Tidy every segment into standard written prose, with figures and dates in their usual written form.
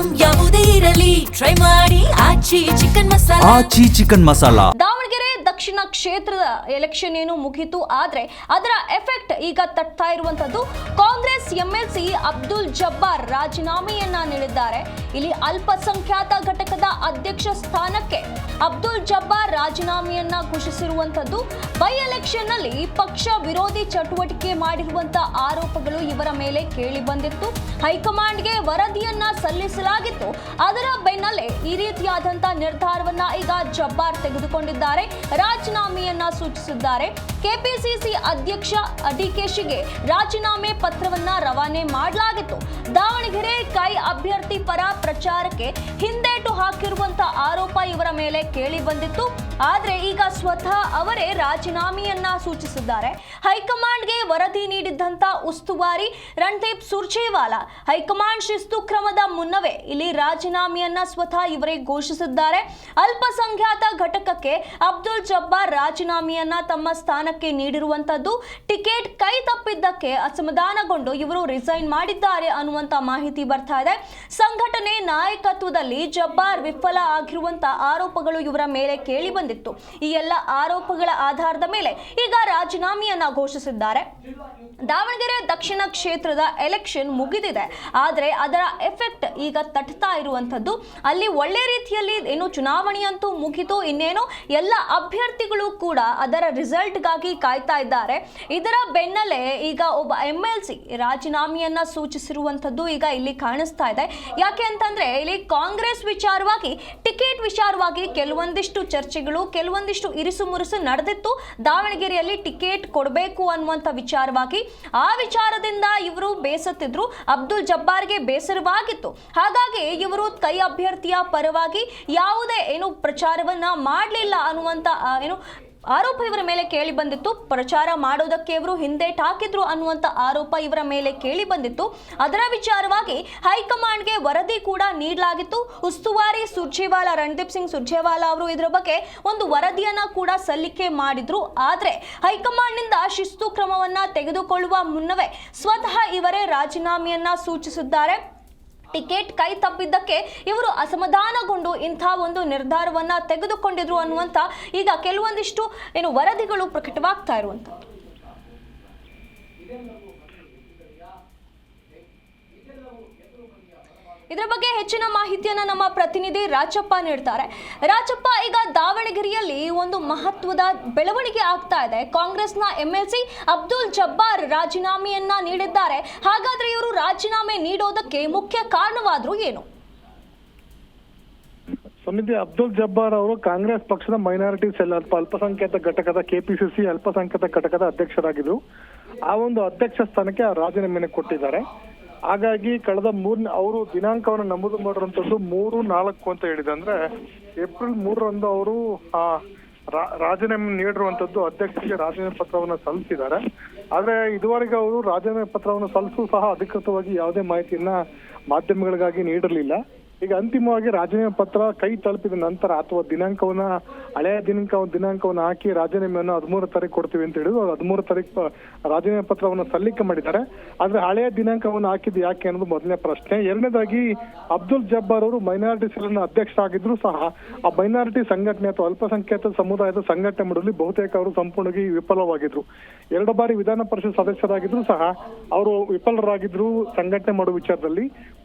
Item ಯಾವುದೇ ಇರಲಿ try ಮಾಡಿ ಆಚಿ ಚಿಕನ್ ಮಸಾಲಾ. ದಾವಣಗೆರೆ ದಕ್ಷಿಣ ಕ್ಷೇತ್ರದ ಎಲೆಕ್ಷನ್ ಏನು ಮುಗಿತು, ಆದ್ರೆ ಅದರ ಎಫೆಕ್ಟ್ ಈಗ ತಟ್ತಾ ಇರುವಂತದ್ದು. ಕಾಂಗ್ರೆಸ್ ಎಂಎಲ್ಸಿ ಅಬ್ದುಲ್ ಜಬ್ಬಾರ್ ರಾಜೀನಾಮೆಯನ್ನ ನೀಡಿದ್ದಾರೆ. ಇಲ್ಲಿ ಅಲ್ಪಸಂಖ್ಯಾತ ಘಟಕದ ಅಧ್ಯಕ್ಷ ಸ್ಥಾನಕ್ಕೆ ಅಬ್ದುಲ್ ಜಬ್ಬಾರ್ ರಾಜೀನಾಮೆಯನ್ನ ಘೋಷಿಸಿರುವಂತದ್ದು. ಬೈ ಎಲೆಕ್ಷನ್ ನಲ್ಲಿ ಪಕ್ಷ ವಿರೋಧಿ ಚಟುವಟಿಕೆ ಮಾಡಿರುವಂತಹ ಆರೋಪಗಳು ಇವರ ಮೇಲೆ ಕೇಳಿ ಬಂದಿತ್ತು. ಹೈಕಮಾಂಡ್ಗೆ ವರದಿಯನ್ನ ಸಲ್ಲಿಸಲಾಗಿತ್ತು. ಅದರ ಬೆನ್ನಲ್ಲೇ ಈ ರೀತಿಯಾದಂತಹ ನಿರ್ಧಾರವನ್ನ ಈಗ ಜಬ್ಬಾರ್ ತೆಗೆದುಕೊಂಡಿದ್ದಾರೆ. ರಾಜೀನಾಮೆಯನ್ನ ಸೂಚಿಸಿದ್ದಾರೆ. ಕೆಪಿಸಿಸಿ ಅಧ್ಯಕ್ಷ ಡಿಕೆಶಿಗೆ ರಾಜೀನಾಮೆ ಪತ್ರವನ್ನ ರವಾನೆ ಮಾಡಲಾಗಿತ್ತು. ದಾವಣಗೆರೆ ಕೈ ಅಭ್ಯರ್ಥಿ ಪರ ಪ್ರಚಾರಕ್ಕೆ ಹಿಂದೇಟು ಹಾಕಿರುವಂತಹ ಆರೋಪ ಇವರ ಮೇಲೆ ಕೇಳಿ ಬಂದಿತ್ತು. ಆದ್ರೆ ಈಗ ಸ್ವತಃ ಅವರೇ ರಾಜೀನಾಮೆಯನ್ನ ಸೂಚಿಸಿದ್ದಾರೆ. ಹೈಕಮಾಂಡ್ಗೆ ವರದಿ ನೀಡಿದ್ದಂತ ಉಸ್ತುವಾರಿ ರಣದೀಪ್ ಸುರ್ಜೇವಾಲಾ ಹೈಕಮಾಂಡ್ ಶಿಸ್ತು ಕ್ರಮದ ಮುನ್ನವೇ ಇಲ್ಲಿ ರಾಜೀನಾಮೆಯನ್ನ ಸ್ವತಃ ಇವರೇ ಘೋಷಿಸಿದ್ದಾರೆ. ಅಲ್ಪಸಂಖ್ಯಾತ ಘಟಕಕ್ಕೆ ಅಬ್ದುಲ್ ಜಬ್ಬಾರ್ ರಾಜೀನಾಮೆಯನ್ನ ತಮ್ಮ ಸ್ಥಾನಕ್ಕೆ ನೀಡಿರುವಂತದ್ದು. ಟಿಕೆಟ್ ಕೈ ತಪ್ಪಿದ್ದಕ್ಕೆ ಅಸಮಾಧಾನಗೊಂಡು ಇವರು ರಿಸೈನ್ ಮಾಡಿದ್ದಾರೆ ಅನ್ನುವಂತ ಮಾಹಿತಿ ಬರ್ತಾ ಇದೆ. ಸಂಘಟನೆ ನಾಯಕತ್ವದಲ್ಲಿ ಜಬ್ಬಾರ್ ವಿಫಲ ಆಗಿರುವಂತಹ ಆರೋಪಗಳು ಇವರ ಮೇಲೆ ಕೇಳಿ ಬಂದಿತ್ತು. ಈ ಎಲ್ಲ ಆರೋಪಗಳ ಆಧಾರದ ಮೇಲೆ ಈಗ ರಾಜೀನಾಮೆಯನ್ನ ಘೋಷಿಸಿದ್ದಾರೆ. ದಾವಣಗೆರೆ ದಕ್ಷಿಣ ಕ್ಷೇತ್ರದ ಎಲೆಕ್ಷನ್ ಮುಗಿದಿದೆ, ಆದ್ರೆ ಅದರ ಎಫೆಕ್ಟ್ ಈಗ ತಟ್ತಾ ಇರುವಂತದ್ದು. ಅಲ್ಲಿ ಒಳ್ಳೆ ರೀತಿಯಲ್ಲಿ ಏನು ಚುನಾವಣೆಯಂತೂ ಮುಗಿತು, ಇನ್ನೇನು ಎಲ್ಲ ಅಭ್ಯರ್ಥಿಗಳು ಕೂಡ ಅದರ ರಿಸಲ್ಟ್ಗಾಗಿ ಕಾಯ್ತಾ ಇದ್ದಾರೆ. ಇದರ ಬೆನ್ನಲ್ಲೇ ಈಗ ಒಬ್ಬ ಎಂಎಲ್ಸಿ ರಾಜೀನಾಮೆಯನ್ನ ಸೂಚಿಸಿರುವಂತದ್ದು ಈಗ ಇಲ್ಲಿ ಕಾಣಿಸ್ತಾ ಇದೆ. ಯಾಕೆ ಅಂತಂದ್ರೆ ಇಲ್ಲಿ ಕಾಂಗ್ರೆಸ್ ವಿಚಾರವಾಗಿ ಟಿಕೆಟ್ ವಿಚಾರವಾಗಿ ಕೆಲವೊಂದಿಷ್ಟು ಚರ್ಚೆಗಳು, ಕೆಲವೊಂದಿಷ್ಟು ಇರಿಸು ಮುರುಸು ನಡೆದಿತ್ತು. ದಾವಣಗೆರೆಯಲ್ಲಿ ಟಿಕೆಟ್ ಕೊಡಬೇಕು ಅನ್ನುವಂತ ವಿಚಾರವಾಗಿ ಆ ವಿಚಾರದಿಂದ ಇವರು ಬೇಸತ್ತಿದ್ರು. ಅಬ್ದುಲ್ ಜಬ್ಬಾರ್ಗೆ ಬೇಸರವಾಗಿತ್ತು. ಹಾಗಾಗಿ ಇವರು ಕೈ ಅಭ್ಯರ್ಥಿಯ ಪರವಾಗಿ ಯಾವುದೇ ಏನು ಪ್ರಚಾರವನ್ನ ಮಾಡಲಿಲ್ಲ ಅನ್ನುವಂತ ಏನು ಆರೋಪ ಇವರ ಮೇಲೆ ಕೇಳಿ ಬಂದಿತ್ತು. ಪ್ರಚಾರ ಮಾಡೋದಕ್ಕೆ ಇವರು ಹಿಂದೇಟ್ ಹಾಕಿದ್ರು ಅನ್ನುವಂತ ಆರೋಪ ಇವರ ಮೇಲೆ ಕೇಳಿ ಬಂದಿತ್ತು. ಅದರ ವಿಚಾರವಾಗಿ ಹೈಕಮಾಂಡ್ಗೆ ವರದಿ ಕೂಡ ನೀಡಲಾಗಿತ್ತು. ಉಸ್ತುವಾರಿ ಸುರ್ಜೇವಾಲಾ ರಣದೀಪ್ ಸಿಂಗ್ ಸುರ್ಜೇವಾಲಾ ಅವರು ಇದರ ಬಗ್ಗೆ ಒಂದು ವರದಿಯನ್ನ ಕೂಡ ಸಲ್ಲಿಕೆ ಮಾಡಿದ್ರು. ಆದ್ರೆ ಹೈಕಮಾಂಡ್ನಿಂದ ಶಿಸ್ತು ಕ್ರಮವನ್ನ ತೆಗೆದುಕೊಳ್ಳುವ ಮುನ್ನವೇ ಸ್ವತಃ ಇವರೇ ರಾಜೀನಾಮೆಯನ್ನ ಸೂಚಿಸಿದ್ದಾರೆ. ಟಿಕೆಟ್ ಕೈ ತಪ್ಪಿದ್ದಕ್ಕೆ ಇವರು ಅಸಮಾಧಾನಗೊಂಡು ಇಂಥ ಒಂದು ನಿರ್ಧಾರವನ್ನ ತೆಗೆದುಕೊಂಡಿದ್ರು ಅನ್ನುವಂತ ಈಗ ಕೆಲವೊಂದಿಷ್ಟು ಏನು ವರದಿಗಳು ಪ್ರಕಟವಾಗ್ತಾ ಇರುವಂತದ್ದು. ಇದರ ಬಗ್ಗೆ ಹೆಚ್ಚಿನ ಮಾಹಿತಿಯನ್ನ ನಮ್ಮ ಪ್ರತಿನಿಧಿ ರಾಜಪ್ಪ ನೀಡ್ತಾರೆ. ರಾಜಪ್ಪ, ಈಗ ದಾವಣಗೆರೆಯಲ್ಲಿ ಒಂದು ಮಹತ್ವದ ಬೆಳವಣಿಗೆ ಆಗ್ತಾ ಇದೆ. ಕಾಂಗ್ರೆಸ್ನ ಎಂಎಲ್ಸಿ ಅಬ್ದುಲ್ ಜಬ್ಬಾರ್ ರಾಜೀನಾಮೆಯನ್ನ ನೀಡಿದ್ದಾರೆ. ಹಾಗಾದ್ರೆ ಇವರು ರಾಜೀನಾಮೆ ನೀಡೋದಕ್ಕೆ ಮುಖ್ಯ ಕಾರಣವಾದ್ರು ಏನು? ಸಮಿತಿ ಅಬ್ದುಲ್ ಜಬ್ಬಾರ್ ಅವರು ಕಾಂಗ್ರೆಸ್ ಪಕ್ಷದ ಮೈನಾರಿಟಿ ಸೆಲ್ ಅಲ್ಪಸಂಖ್ಯಾತ ಘಟಕದ ಕೆಪಿಸಿಸಿ ಅಲ್ಪಸಂಖ್ಯಾತ ಘಟಕದ ಅಧ್ಯಕ್ಷರಾಗಿದ್ರು. ಆ ಒಂದು ಅಧ್ಯಕ್ಷ ಸ್ಥಾನಕ್ಕೆ ರಾಜೀನಾಮೆಯನ್ನು ಕೊಟ್ಟಿದ್ದಾರೆ. ಹಾಗಾಗಿ ಕಳೆದ ಅವರು ದಿನಾಂಕವನ್ನು ನಮೂದು ಮಾಡಿರುವಂತದ್ದು 3-4 ಅಂತ ಹೇಳಿದೆ. ಅಂದ್ರೆ ಏಪ್ರಿಲ್ 3ರಂದು ಅವರು ರಾಜೀನಾಮೆ ನೀಡಿರುವಂತದ್ದು ಅಧ್ಯಕ್ಷರಿಗೆ ರಾಜೀನಾಮೆ ಪತ್ರವನ್ನು ಸಲ್ಲಿಸಿದ್ದಾರೆ. ಆದ್ರೆ ಇದುವರೆಗೆ ಅವರು ರಾಜೀನಾಮೆ ಪತ್ರವನ್ನು ಸಲ್ಲಿಸೂ ಸಹ ಅಧಿಕೃತವಾಗಿ ಯಾವುದೇ ಮಾಹಿತಿಯನ್ನ ಮಾಧ್ಯಮಗಳಿಗಾಗಿ ನೀಡಿರಲಿಲ್ಲ. ಈಗ ಅಂತಿಮವಾಗಿ ರಾಜೀನಾಮೆ ಪತ್ರ ಕೈ ತಲುಪಿದ ನಂತರ ಅಥವಾ ದಿನಾಂಕವನ್ನ ಹಳೆಯ ದಿನಾಂಕವನ್ನು ಹಾಕಿ ರಾಜೀನಾಮೆಯನ್ನು 13 ತಾರೀಕು ಕೊಡ್ತೀವಿ ಅಂತ ಹೇಳಿದ್ರು. 13 ತಾರೀಕು ರಾಜೀನಾಮೆ ಪತ್ರವನ್ನು ಸಲ್ಲಿಕೆ ಮಾಡಿದ್ದಾರೆ. ಆದ್ರೆ ಹಳೆಯ ದಿನಾಂಕವನ್ನು ಹಾಕಿದ್ದು ಯಾಕೆ ಅನ್ನೋದು ಮೊದಲನೇ ಪ್ರಶ್ನೆ. ಎರಡನೇದಾಗಿ ಅಬ್ದುಲ್ ಜಬ್ಬಾರ್ ಅವರು ಮೈನಾರಿಟಿ ಸೆಲ್ನ ಅಧ್ಯಕ್ಷ ಆಗಿದ್ರು ಸಹ ಆ ಮೈನಾರಿಟಿ ಸಂಘಟನೆ ಅಥವಾ ಅಲ್ಪಸಂಖ್ಯಾತ ಸಮುದಾಯದ ಸಂಘಟನೆ ಮಾಡಲು ಬಹುತೇಕ ಅವರು ಸಂಪೂರ್ಣವಾಗಿ ವಿಫಲವಾಗಿದ್ರು. 2 ಬಾರಿ ವಿಧಾನ ಪರಿಷತ್ ಸದಸ್ಯರಾಗಿದ್ರು ಸಹ ಅವರು ವಿಫಲರಾಗಿದ್ರು ಸಂಘಟನೆ ಮಾಡುವ ವಿಚಾರದಲ್ಲಿ.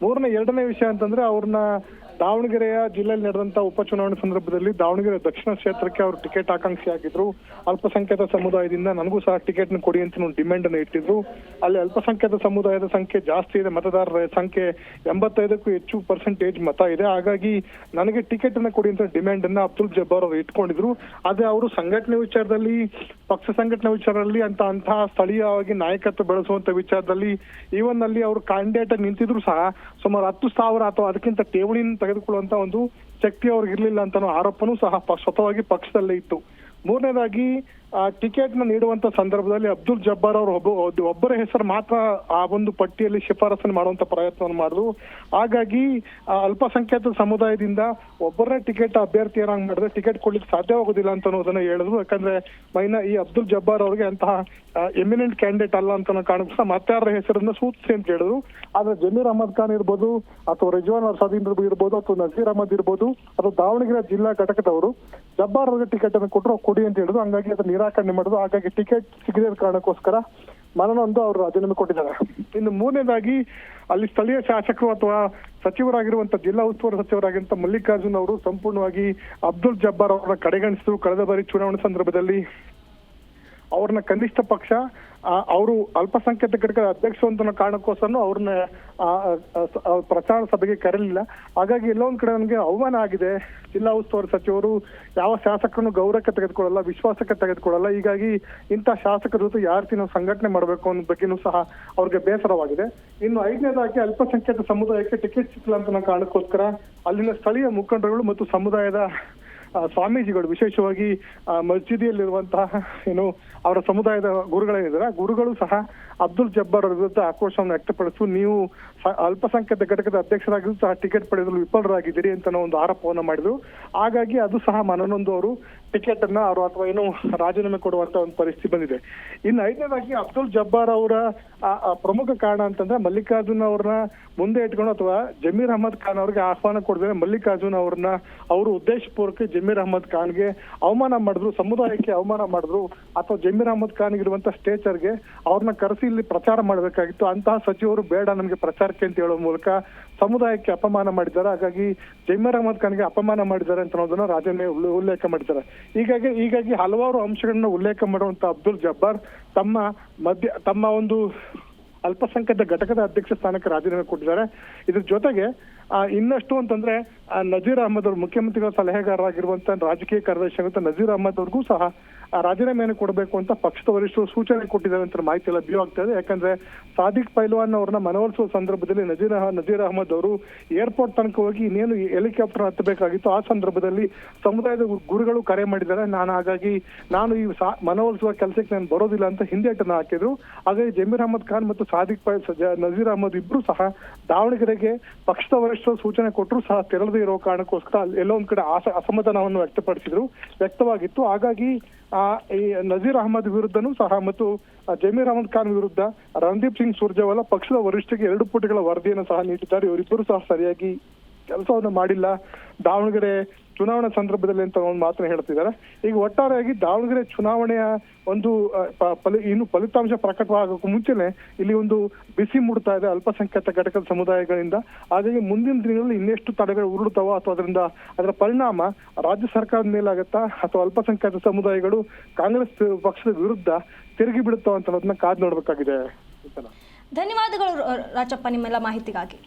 ಎರಡನೇ ವಿಷಯ ಅಂತಂದ್ರೆ ಅವ್ರನ್ನ ದಾವಣಗೆರೆಯ ಜಿಲ್ಲೆಯಲ್ಲಿ ನಡೆದಂತ ಉಪಚುನಾವಣೆ ಸಂದರ್ಭದಲ್ಲಿ ದಾವಣಗೆರೆ ದಕ್ಷಿಣ ಕ್ಷೇತ್ರಕ್ಕೆ ಅವರು ಟಿಕೆಟ್ ಆಕಾಂಕ್ಷಿ ಆಗಿದ್ರು. ಅಲ್ಪಸಂಖ್ಯಾತ ಸಮುದಾಯದಿಂದ ನನಗೂ ಸಹ ಟಿಕೆಟ್ ಕೊಡಿ ಅಂತ ಡಿಮ್ಯಾಂಡ್ ಅನ್ನು ಇಟ್ಟಿದ್ರು. ಅಲ್ಲಿ ಅಲ್ಪಸಂಖ್ಯಾತ ಸಮುದಾಯದ ಸಂಖ್ಯೆ ಜಾಸ್ತಿ ಇದೆ, ಮತದಾರರ ಸಂಖ್ಯೆ 85ಕ್ಕೂ ಹೆಚ್ಚು ಪರ್ಸೆಂಟೇಜ್ ಮತ ಇದೆ. ಹಾಗಾಗಿ ನನಗೆ ಟಿಕೆಟ್ ಅನ್ನ ಕೊಡಿ ಅಂತ ಡಿಮ್ಯಾಂಡ್ ಅನ್ನ ಅಬ್ದುಲ್ ಜಬ್ಬಾರ್ ಅವರು ಇಟ್ಕೊಂಡಿದ್ರು. ಆದ್ರೆ ಅವರು ಸಂಘಟನೆ ವಿಚಾರದಲ್ಲಿ, ಪಕ್ಷ ಸಂಘಟನೆ ವಿಚಾರದಲ್ಲಿ ಅಂತಹ ಸ್ಥಳೀಯವಾಗಿ ನಾಯಕತ್ವ ಬೆಳೆಸುವಂತ ವಿಚಾರದಲ್ಲಿ ಈವನ್ ಅಲ್ಲಿ ಅವರು ಕ್ಯಾಂಡಿಡೇಟ್ ನಿಂತಿದ್ರು ಸಹ ಸುಮಾರು 10,000 ಅಥವಾ ಅದಕ್ಕಿಂತ ಠೇವಣಿಯನ್ನು ತೆಗೆದುಕೊಳ್ಳುವಂತ ಒಂದು ಶಕ್ತಿ ಅವ್ರಿಗೆ ಇರ್ಲಿಲ್ಲ ಅಂತ ಆರೋಪನೂ ಸಹ ಸ್ವತಃವಾಗಿ ಪಕ್ಷದಲ್ಲೇ ಇತ್ತು. ಮೂರನೇದಾಗಿ ಟಿಕೆಟ್ ನ ನೀಡುವಂತ ಸಂದರ್ಭದಲ್ಲಿ ಅಬ್ದುಲ್ ಜಬ್ಬಾರ್ ಅವರು ಒಬ್ಬರ ಹೆಸರು ಮಾತ್ರ ಆ ಒಂದು ಪಟ್ಟಿಯಲ್ಲಿ ಶಿಫಾರಸನ್ನು ಮಾಡುವಂತ ಪ್ರಯತ್ನವನ್ನು ಮಾಡಿದ್ರು. ಹಾಗಾಗಿ ಅಲ್ಪಸಂಖ್ಯಾತ ಸಮುದಾಯದಿಂದ ಒಬ್ಬರೇ ಟಿಕೆಟ್ ಅಭ್ಯರ್ಥಿಯನ್ನಾಗಿ ಮಾಡಿದ್ರೆ ಟಿಕೆಟ್ ಕೊಡ್ಲಿಕ್ಕೆ ಸಾಧ್ಯವಾಗುದಿಲ್ಲ ಅಂತ ಅನ್ನೋದನ್ನ ಹೇಳಿದ್ರು. ಯಾಕಂದ್ರೆ ಈ ಅಬ್ದುಲ್ ಜಬ್ಬಾರ್ ಅವರಿಗೆ ಅಂತಹ ಎಮಿನೆಂಟ್ ಕ್ಯಾಂಡಿಡೇಟ್ ಅಲ್ಲ ಅಂತ ಕಾರಣಕ್ಕೆ ಮತ್ತಾರ ಹೆಸರನ್ನ ಸೂಚಿಸಿ ಅಂತ ಹೇಳಿದ್ರು. ಆದ್ರೆ ಜಮೀರ್ ಅಹಮದ್ ಖಾನ್ ಇರ್ಬೋದು ಅಥವಾ ರಿಜ್ವಾನ್ ಅರ್ಷಾದ್ ಇರ್ಬೋದು ಅಥವಾ ನಜೀರ್ ಅಹಮದ್ ಇರ್ಬೋದು ಅಥವಾ ದಾವಣಗೆರೆ ಜಿಲ್ಲಾ ಘಟಕದವರು ಜಬ್ಬಾರ್ ಅವರಿಗೆ ಟಿಕೆಟ್ ಅನ್ನು ಕೊಟ್ಟರು, ಕೊಡಿ ಅಂತ ಹೇಳಿದ್ರು. ಹಂಗಾಗಿ ಅದನ್ನ ನಿರಾಕರಣೆ ಮಾಡಿದ್ರು. ಹಾಗಾಗಿ ಟಿಕೆಟ್ ಸಿಗದ ಕಾರಣಕ್ಕೋಸ್ಕರ ಮನನೊಂದು ಅವರು ರಾಜೀನಾಮೆ ಕೊಟ್ಟಿದ್ದಾರೆ. ಇನ್ನು ಮೂರನೇದಾಗಿ ಅಲ್ಲಿ ಸ್ಥಳೀಯ ಶಾಸಕರು ಅಥವಾ ಸಚಿವರಾಗಿರುವಂತ ಜಿಲ್ಲಾ ಉಸ್ತುವಾರಿ ಸಚಿವರಾಗಿರುವಂತ ಮಲ್ಲಿಕಾರ್ಜುನ್ ಅವರು ಸಂಪೂರ್ಣವಾಗಿ ಅಬ್ದುಲ್ ಜಬ್ಬಾರ್ ಅವರನ್ನ ಕಡೆಗಣಿಸಿದ್ರು. ಕಳೆದ ಬಾರಿ ಚುನಾವಣೆ ಸಂದರ್ಭದಲ್ಲಿ ಅವ್ರನ್ನ ಕನಿಷ್ಠ ಪಕ್ಷ ಅವರು ಅಲ್ಪಸಂಖ್ಯಾತ ಘಟಕದ ಅಧ್ಯಕ್ಷರು ಅಂತ ಕಾರಣಕ್ಕೋಸ್ಕರ ಅವ್ರನ್ನ ಪ್ರಚಾರ ಸಭೆಗೆ ಕರೆಯಲಿಲ್ಲ. ಹಾಗಾಗಿ ಎಲ್ಲೋ ಒಂದ್ ಕಡೆ ನನಗೆ ಅವಮಾನ ಆಗಿದೆ. ಜಿಲ್ಲಾ ಉಸ್ತುವಾರಿ ಸಚಿವರು ಯಾವ ಶಾಸಕರನ್ನು ಗೌರವಕ್ಕೆ ತೆಗೆದುಕೊಳ್ಳಲ್ಲ, ವಿಶ್ವಾಸಕ್ಕೆ ತೆಗೆದುಕೊಳ್ಳಲ್ಲ. ಹೀಗಾಗಿ ಇಂಥ ಶಾಸಕರ ಜೊತೆ ಯಾವ ರೀತಿ ನಾವು ಸಂಘಟನೆ ಮಾಡಬೇಕು ಅನ್ನೋ ಬಗ್ಗೆನೂ ಸಹ ಅವ್ರಿಗೆ ಬೇಸರವಾಗಿದೆ. ಇನ್ನು ಐದನೇದಾಗಿ ಅಲ್ಪಸಂಖ್ಯಾತ ಸಮುದಾಯಕ್ಕೆ ಟಿಕೆಟ್ ಸಿಕ್ಕಿಲ್ಲ ಅಂತ ಕಾರಣಕ್ಕೋಸ್ಕರ ಅಲ್ಲಿನ ಸ್ಥಳೀಯ ಮುಖಂಡರುಗಳು ಮತ್ತು ಸಮುದಾಯದ ಸ್ವಾಮೀಜಿಗಳು, ವಿಶೇಷವಾಗಿ ಮಸ್ಜಿದಿಯಲ್ಲಿರುವಂತಹ ಅವರ ಸಮುದಾಯದ ಗುರುಗಳೇನಿದ್ದಾರೆ, ಗುರುಗಳು ಸಹ ಅಬ್ದುಲ್ ಜಬ್ಬಾರ್ ಅವರ ವಿರುದ್ಧ ಆಕ್ರೋಶವನ್ನು ವ್ಯಕ್ತಪಡಿಸು, ನೀವು ಅಲ್ಪಸಂಖ್ಯಾತ ಘಟಕದ ಅಧ್ಯಕ್ಷರಾಗಿದ್ದು ಸಹ ಟಿಕೆಟ್ ಪಡೆಯಲು ವಿಫಲರಾಗಿದ್ದೀರಿ ಅಂತ ಒಂದು ಆರೋಪವನ್ನು ಮಾಡಿದ್ರು. ಹಾಗಾಗಿ ಅದು ಸಹ ಮನನೊಂದು ಅವರು ಟಿಕೆಟ್ ಅನ್ನ ಅಥವಾ ರಾಜೀನಾಮೆ ಕೊಡುವಂತ ಒಂದು ಪರಿಸ್ಥಿತಿ ಬಂದಿದೆ. ಇನ್ನು ಐದನೇದಾಗಿ ಅಬ್ದುಲ್ ಜಬ್ಬಾರ್ ಅವರ ಪ್ರಮುಖ ಕಾರಣ ಅಂತಂದ್ರೆ ಮಲ್ಲಿಕಾರ್ಜುನ್ ಅವ್ರನ್ನ ಮುಂದೆ ಇಟ್ಕೊಂಡು ಅಥವಾ ಜಮೀರ್ ಅಹಮದ್ ಖಾನ್ ಅವ್ರಿಗೆ ಆಹ್ವಾನ ಕೊಡಿದ್ರೆ ಮಲ್ಲಿಕಾರ್ಜುನ್ ಅವ್ರನ್ನ ಅವರು ಉದ್ದೇಶಪೂರ್ವಕ ಜಮೀರ್ ಅಹಮದ್ ಖಾನ್ಗೆ ಅವಮಾನ ಮಾಡಿದ್ರು, ಸಮುದಾಯಕ್ಕೆ ಅವಮಾನ ಮಾಡಿದ್ರು. ಅಥವಾ ಜಮೀರ್ ಅಹಮದ್ ಖಾನ್ ಇರುವಂತ ಸ್ಟೇಚರ್ಗೆ ಅವ್ರನ್ನ ಕರೆಸಿ ಇಲ್ಲಿ ಪ್ರಚಾರ ಮಾಡಬೇಕಾಗಿತ್ತು. ಅಂತಹ ಸಚಿವರು ಬೇಡ ನಮಗೆ ಪ್ರಚಾರಕ್ಕೆ ಅಂತ ಹೇಳೋ ಮೂಲಕ ಸಮುದಾಯಕ್ಕೆ ಅಪಮಾನ ಮಾಡಿದ್ದಾರೆ. ಹಾಗಾಗಿ ಜಮೀರ್ ಅಹಮದ್ ಖಾನ್ಗೆ ಅಪಮಾನ ಮಾಡಿದ್ದಾರೆ ಅಂತ ಅನ್ನೋದನ್ನ ರಾಜೀನಾಮೆ ಉಲ್ಲೇಖ ಮಾಡಿದ್ದಾರೆ. ಹೀಗಾಗಿ ಹಲವಾರು ಅಂಶಗಳನ್ನ ಉಲ್ಲೇಖ ಮಾಡುವಂತ ಅಬ್ದುಲ್ ಜಬ್ಬಾರ್ ತಮ್ಮ ಒಂದು ಅಲ್ಪಸಂಖ್ಯಾತ ಘಟಕದ ಅಧ್ಯಕ್ಷ ಸ್ಥಾನಕ್ಕೆ ರಾಜೀನಾಮೆ ಕೊಟ್ಟಿದ್ದಾರೆ. ಇದ್ರ ಜೊತೆಗೆ ಇನ್ನಷ್ಟು ಅಂತಂದ್ರೆ ನಜೀರ್ ಅಹಮದ್ ಅವರು ಮುಖ್ಯಮಂತ್ರಿಗಳ ಸಲಹೆಗಾರರಾಗಿರುವಂತ ರಾಜಕೀಯ ಕಾರ್ಯದರ್ಶಿ ಆಗುವಂತ ನಜೀರ್ ಅಹಮದ್ ಅವ್ರಿಗೂ ಸಹ ರಾಜೀನಾಮೆಯನ್ನು ಕೊಡಬೇಕು ಅಂತ ಪಕ್ಷದ ವರಿಷ್ಠರು ಸೂಚನೆ ಕೊಟ್ಟಿದ್ದಾರೆ ಅಂತ ಮಾಹಿತಿ ಲಭ್ಯವಾಗ್ತಾ ಇದೆ. ಯಾಕಂದ್ರೆ ಸಾದಿಕ್ ಪೈಲ್ವಾನ್ ಅವ್ರನ್ನ ಮನವೊಲಿಸುವ ಸಂದರ್ಭದಲ್ಲಿ ನಜೀರ್ ಅಹಮದ್ ಅವರು ಏರ್ಪೋರ್ಟ್ ತನಕ ಹೋಗಿ ಇನ್ನೇನು ಹೆಲಿಕಾಪ್ಟರ್ ಹತ್ತಬೇಕಾಗಿತ್ತು. ಆ ಸಂದರ್ಭದಲ್ಲಿ ಸಮುದಾಯದ ಗುರುಗಳು ಕರೆ ಮಾಡಿದ್ದಾರೆ. ಹಾಗಾಗಿ ನಾನು ಈ ಮನವೊಲಿಸುವ ಕೆಲಸಕ್ಕೆ ನಾನು ಬರೋದಿಲ್ಲ ಅಂತ ಹಿಂದೇಟನ್ನು ಹಾಕಿದ್ರು. ಹಾಗಾಗಿ ಜಮೀರ್ ಅಹಮದ್ ಖಾನ್ ಮತ್ತು ನಜೀರ್ ಅಹಮದ್ ಇಬ್ರು ಸಹ ದಾವಣಗೆರೆಗೆ ಪಕ್ಷದ ವರಿಷ್ಠರು ಸೂಚನೆ ಕೊಟ್ಟರು ಸಹ ತೆರಳದೇ ಇರೋ ಕಾರಣಕ್ಕೋಸ್ಕರ ಎಲ್ಲೋ ಒಂದ್ ಕಡೆ ಅಸಮಾಧಾನವನ್ನು ವ್ಯಕ್ತವಾಗಿತ್ತು. ಹಾಗಾಗಿ ಈ ನಜೀರ್ ಅಹಮದ್ ವಿರುದ್ಧನೂ ಸಹ ಮತ್ತು ಜಮೀರ್ ಅಹಮದ್ ಖಾನ್ ವಿರುದ್ಧ ರಣದೀಪ್ ಸಿಂಗ್ ಸುರ್ಜೇವಾಲಾ ಪಕ್ಷದ ವರಿಷ್ಠರಿಗೆ 2 ಪುಟಗಳ ವರದಿಯನ್ನು ಸಹ ನೀಡಿದ್ದಾರೆ. ಇವರಿಬ್ಬರು ಸಹ ಸರಿಯಾಗಿ ಕೆಲಸವನ್ನು ಮಾಡಿಲ್ಲ ದಾವಣಗೆರೆ ಚುನಾವಣಾ ಸಂದರ್ಭದಲ್ಲಿ ಅಂತ ಒಂದು ಮಾತನ್ನ ಹೇಳ್ತಿದ್ದಾರೆ. ಈಗ ಒಟ್ಟಾರೆಯಾಗಿ ದಾವಣಗೆರೆ ಚುನಾವಣೆಯ ಒಂದು ಇನ್ನು ಫಲಿತಾಂಶ ಪ್ರಕಟವಾಗೋಕ್ಕೂ ಮುಂಚೆನೆ ಇಲ್ಲಿ ಒಂದು ಬಿಸಿ ಮೂಡ್ತಾ ಇದೆ ಅಲ್ಪಸಂಖ್ಯಾತ ಘಟಕದ ಸಮುದಾಯಗಳಿಂದ. ಹಾಗಾಗಿ ಮುಂದಿನ ದಿನಗಳಲ್ಲಿ ಇನ್ನೆಷ್ಟು ತಡೆಗಳು ಉರುಳುತ್ತಾವೋ ಅಥವಾ ಅದರ ಪರಿಣಾಮ ರಾಜ್ಯ ಸರ್ಕಾರದ ಮೇಲಾಗತ್ತಾ ಅಥವಾ ಅಲ್ಪಸಂಖ್ಯಾತ ಸಮುದಾಯಗಳು ಕಾಂಗ್ರೆಸ್ ಪಕ್ಷದ ವಿರುದ್ಧ ತಿರುಗಿ ಬಿಡುತ್ತಾವ ಅಂತ ಅನ್ನೋದನ್ನ ಕಾದು ನೋಡ್ಬೇಕಾಗಿದೆ. ಧನ್ಯವಾದಗಳು ರಾಜಪ್ಪ ನಿಮ್ಮೆಲ್ಲ ಮಾಹಿತಿಗಾಗಿ.